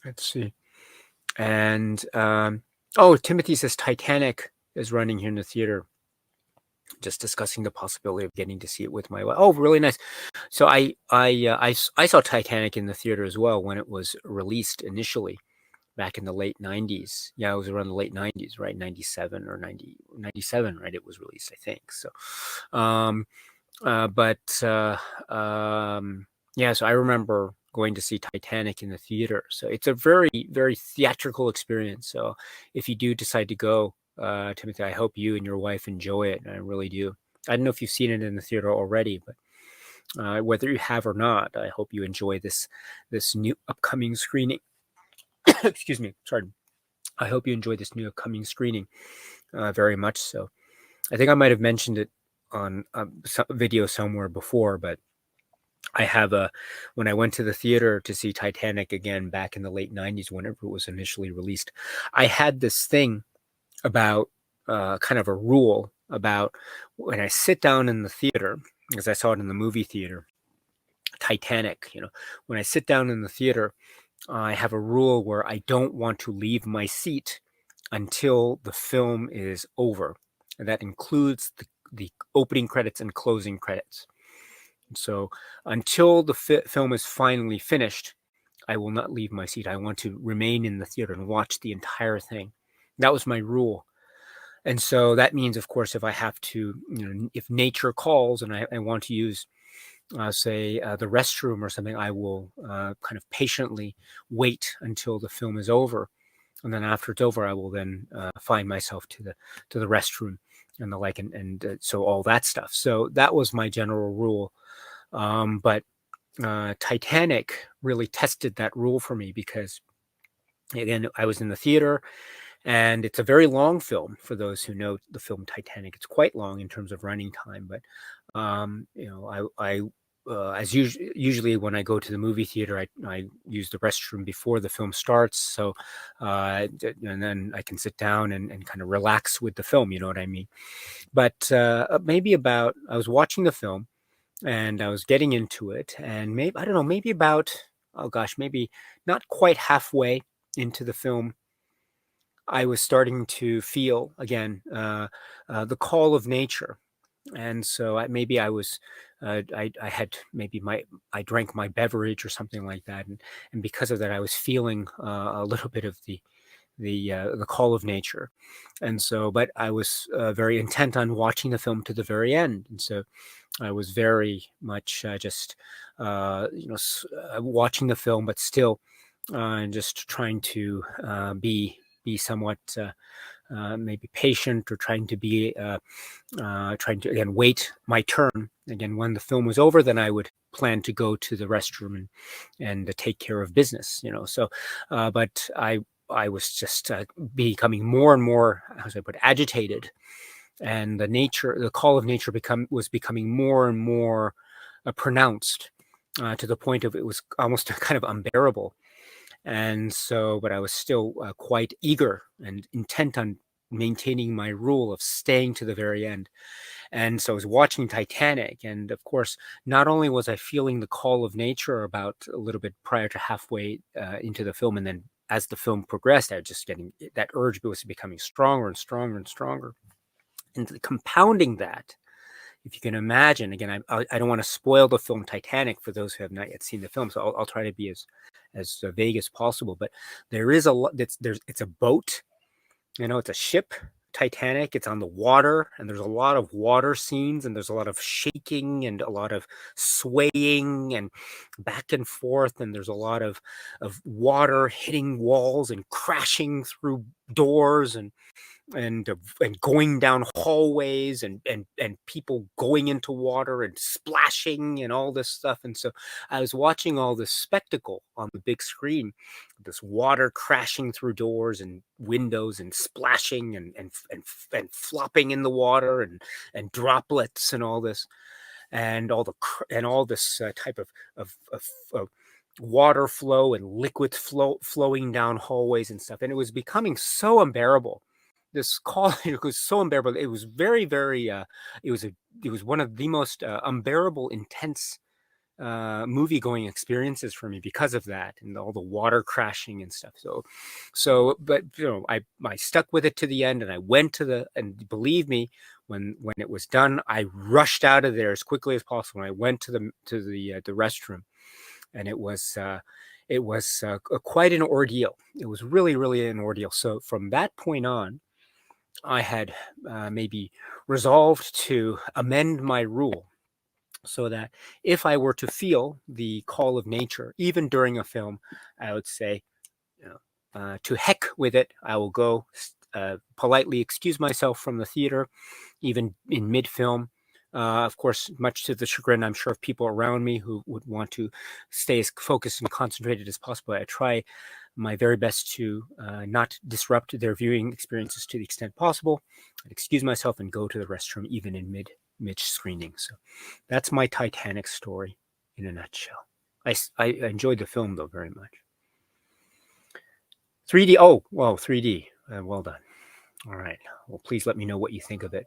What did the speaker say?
Let's see. And oh, Timothy says Titanic is running here in the theater. Just discussing the possibility of getting to see it with my wife. Oh, really nice. So I saw Titanic in the theater as well when it was released initially back in the late 90s. Yeah, it was around the late 90s, right? 97 or 97, right? It was released, I think. So, um, but yeah, so I remember going to see Titanic in the theater. So it's a very, very theatrical experience. So if you do decide to go, Timothy, I hope you and your wife enjoy it. I really do. I don't know if you've seen it in the theater already, but whether you have or not, I hope you enjoy this new upcoming screening. Excuse me, sorry. I hope you enjoy this new upcoming screening very much. So I think I might have mentioned it on a video somewhere before, but I have when I went to the theater to see Titanic again back in the late 90s, whenever it was initially released, I had this thing about kind of a rule about when I sit down in the theater, because I saw it in the movie theater, Titanic, when I sit down in the theater, I have a rule where I don't want to leave my seat until the film is over. And that includes the opening credits and closing credits. So until the film is finally finished, I will not leave my seat. I want to remain in the theater and watch the entire thing. That was my rule. And so that means, of course, if I have to, if nature calls and I want to use, say, the restroom or something, I will kind of patiently wait until the film is over. And then after it's over, I will then find myself to the restroom and the like, and so all that stuff. So that was my general rule. But Titanic really tested that rule for me because, again, I was in the theater, and it's a very long film. For those who know the film Titanic, it's quite long in terms of running time. But I as usually when I go to the movie theater, I use the restroom before the film starts, so and then I can sit down and kind of relax with the film. You know what I mean? But maybe I was watching the film and I was getting into it, and maybe I don't know, maybe about maybe not quite halfway into the film, I was starting to feel again the call of nature, and so maybe I was I had maybe I drank my beverage or something like that, and because of that, I was feeling a little bit of the call of nature, and so but I was very intent on watching the film to the very end, and so I was very much just watching the film, but still just trying to be somewhat maybe patient, or trying to be trying to again wait my turn. Again, when the film was over, then I would plan to go to the restroom and take care of business. So, but I was just becoming more and more, as I put, agitated, and the call of nature was becoming more and more pronounced, to the point of it was almost kind of unbearable. And so, but I was still quite eager and intent on maintaining my rule of staying to the very end. And so I was watching Titanic, and of course, not only was I feeling the call of nature about a little bit prior to halfway into the film, and then as the film progressed, I was just getting that urge was becoming stronger and stronger and stronger. And compounding that, if you can imagine, again, I don't want to spoil the film Titanic for those who have not yet seen the film, so I'll try to be as vague as possible. But there is a lot. It's a boat, it's a ship, Titanic. It's on the water, and there's a lot of water scenes, and there's a lot of shaking and a lot of swaying and back and forth, and there's a lot of water hitting walls and crashing through doors and going down hallways, and people going into water and splashing and all this stuff. And so I was watching all this spectacle on the big screen, this water crashing through doors and windows and splashing and flopping in the water and droplets and all this, and all this type of water flow and liquid flowing down hallways and stuff. And it was becoming so unbearable. This call it was so unbearable. It was very, very it was one of the most unbearable, intense movie going experiences for me because of that, and all the water crashing and stuff. But I stuck with it to the end, and I went to and believe me, when it was done, I rushed out of there as quickly as possible. And I went to the restroom, and it was quite an ordeal. It was really, really an ordeal. So from that point on, I had maybe resolved to amend my rule, so that if I were to feel the call of nature, even during a film, I would say, to heck with it. I will go politely excuse myself from the theater, even in mid-film. Of course, much to the chagrin, I'm sure, of people around me who would want to stay as focused and concentrated as possible. I try my very best to not disrupt their viewing experiences to the extent possible. I'd excuse myself and go to the restroom even in mid screening. So that's my Titanic story in a nutshell. I enjoyed the film, though, very much. 3D. Oh, well, 3D. Well done. All right. Well, please let me know what you think of it.